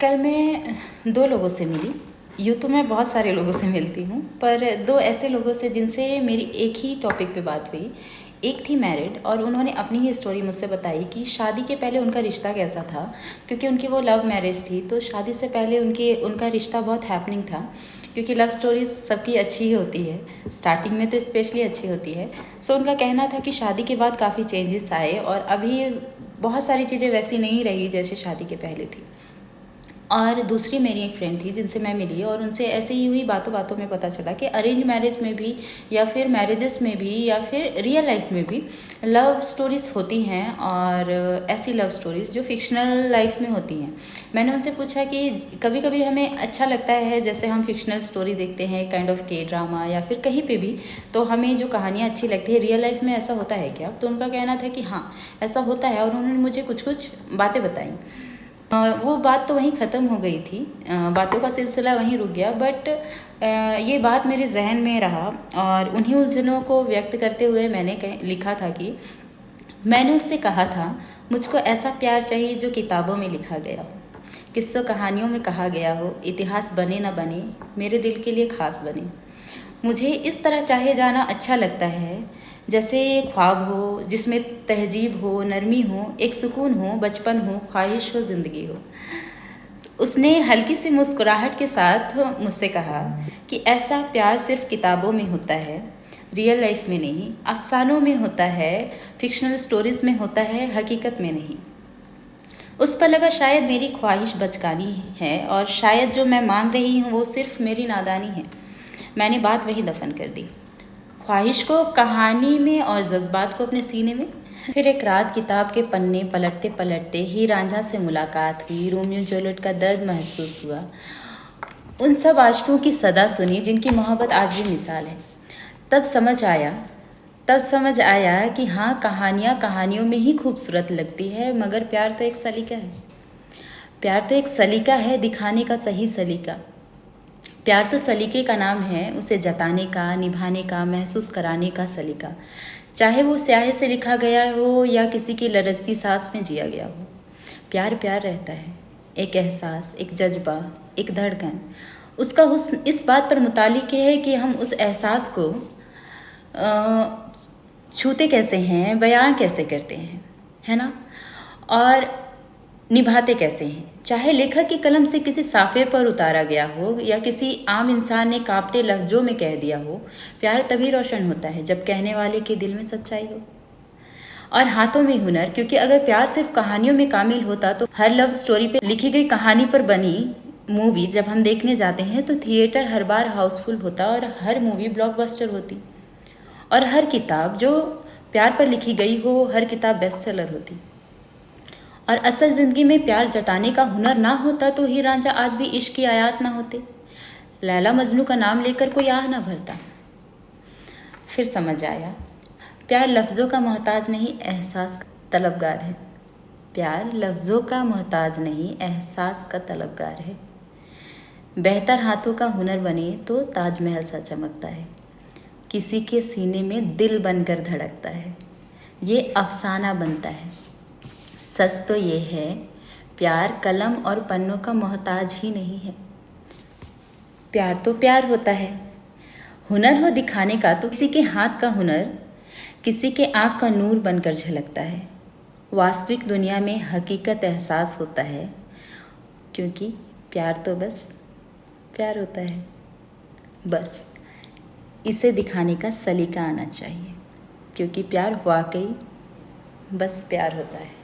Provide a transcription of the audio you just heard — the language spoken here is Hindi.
कल मैं 2 लोगों से मिली। यूँ तो मैं बहुत सारे लोगों से मिलती हूँ, पर 2 ऐसे लोगों से जिनसे मेरी एक ही टॉपिक पे बात हुई। एक थी मैरिड और उन्होंने अपनी ही स्टोरी मुझसे बताई कि शादी के पहले उनका रिश्ता कैसा था, क्योंकि उनकी वो लव मैरिज थी। तो शादी से पहले उनका रिश्ता बहुत हैपनिंग था, क्योंकि लव स्टोरीज सबकी अच्छी ही होती है, स्टार्टिंग में तो स्पेशली अच्छी होती है। सो उनका कहना था कि शादी के बाद काफ़ी चेंजेस आए और अभी बहुत सारी चीज़ें वैसी नहीं रही जैसे शादी के पहले थी। और दूसरी मेरी एक फ्रेंड थी जिनसे मैं मिली और उनसे ऐसे ही हुई बातों बातों में पता चला कि अरेंज मैरिज में भी या फिर मैरिजेस में भी या फिर रियल लाइफ में भी लव स्टोरीज होती हैं, और ऐसी लव स्टोरीज जो फिक्शनल लाइफ में होती हैं। मैंने उनसे पूछा कि कभी कभी हमें अच्छा लगता है, जैसे हम फिक्शनल स्टोरी देखते हैं काइंड ऑफ के ड्रामा या फिर कहीं पे भी, तो हमें जो कहानियाँ अच्छी लगती है रियल लाइफ में ऐसा होता है क्या? तो उनका कहना था कि हाँ, ऐसा होता है, और उन्होंने मुझे कुछ कुछ बातें बताई। वो बात तो वहीं ख़त्म हो गई थी, बातों का सिलसिला वहीं रुक गया, बट ये बात मेरे जहन में रहा और उन्हीं उलझनों को व्यक्त करते हुए मैंने लिखा था कि मैंने उससे कहा था, मुझको ऐसा प्यार चाहिए जो किताबों में लिखा गया हो, किस्सों कहानियों में कहा गया हो, इतिहास बने न बने, मेरे दिल के लिए ख़ास बने। मुझे इस तरह चाहे जाना अच्छा लगता है, जैसे ख्वाब हो जिसमें तहजीब हो, नरमी हो, एक सुकून हो, बचपन हो, ख्वाहिश हो, ज़िंदगी हो। उसने हल्की सी मुस्कुराहट के साथ मुझसे कहा कि ऐसा प्यार सिर्फ किताबों में होता है, रियल लाइफ में नहीं, अफसानों में होता है, फिक्शनल स्टोरीज में होता है, हकीकत में नहीं। उस पर लगा शायद मेरी ख्वाहिश बचकानी है और शायद जो मैं मांग रही हूँ वो सिर्फ मेरी नादानी है। मैंने बात वहीं दफन कर दी, ख्वाहिश को कहानी में और जज्बात को अपने सीने में। फिर एक रात किताब के पन्ने पलटते पलटते ही रांझा से मुलाकात हुई, रोमियो जूलियट का दर्द महसूस हुआ, उन सब आशिकों की सदा सुनी जिनकी मोहब्बत आज भी मिसाल है। तब समझ आया कि हाँ, कहानियाँ कहानियों में ही खूबसूरत लगती है, मगर प्यार तो एक सलीका है। प्यार तो एक सलीका है, दिखाने का सही सलीका। प्यार तो सलीके का नाम है, उसे जताने का, निभाने का, महसूस कराने का सलीका। चाहे वो स्याही से लिखा गया हो या किसी की लरजती सांस में जिया गया हो, प्यार प्यार रहता है। एक एहसास, एक जज्बा, एक धड़कन। उसका हुस्न इस बात पर मुतालिक है कि हम उस एहसास को छूते कैसे हैं, बयां कैसे करते हैं, है ना, और निभाते कैसे हैं। चाहे लेखक की कलम से किसी साफे पर उतारा गया हो या किसी आम इंसान ने कांपते लफ्जों में कह दिया हो, प्यार तभी रोशन होता है जब कहने वाले के दिल में सच्चाई हो और हाथों में हुनर। क्योंकि अगर प्यार सिर्फ कहानियों में कामिल होता तो हर लव स्टोरी पे लिखी गई कहानी पर बनी मूवी जब हम देखने जाते हैं तो थिएटर हर बार हाउसफुल होता और हर मूवी ब्लॉकबस्टर होती, और हर किताब जो प्यार पर लिखी गई हो, हर किताब बेस्ट सेलर होती। और असल ज़िंदगी में प्यार जताने का हुनर ना होता तो हीर रांझा आज भी इश्क की आयात ना होते, लैला मजनू का नाम लेकर कोई आह ना भरता। फिर समझ आया, प्यार लफ्ज़ों का मोहताज नहीं, एहसास का तलबगार है। प्यार लफ्ज़ों का मोहताज नहीं, एहसास का तलबगार है। बेहतर हाथों का हुनर बने तो ताजमहल सा चमकता है, किसी के सीने में दिल बनकर धड़कता है, ये अफसाना बनता है। सच तो ये है, प्यार कलम और पन्नों का मोहताज ही नहीं है। प्यार तो प्यार होता है, हुनर हो दिखाने का तो किसी के हाथ का हुनर किसी के आँख का नूर बनकर झलकता है। वास्तविक दुनिया में हकीकत एहसास होता है, क्योंकि प्यार तो बस प्यार होता है। बस इसे दिखाने का सलीका आना चाहिए, क्योंकि प्यार वाकई बस प्यार होता है।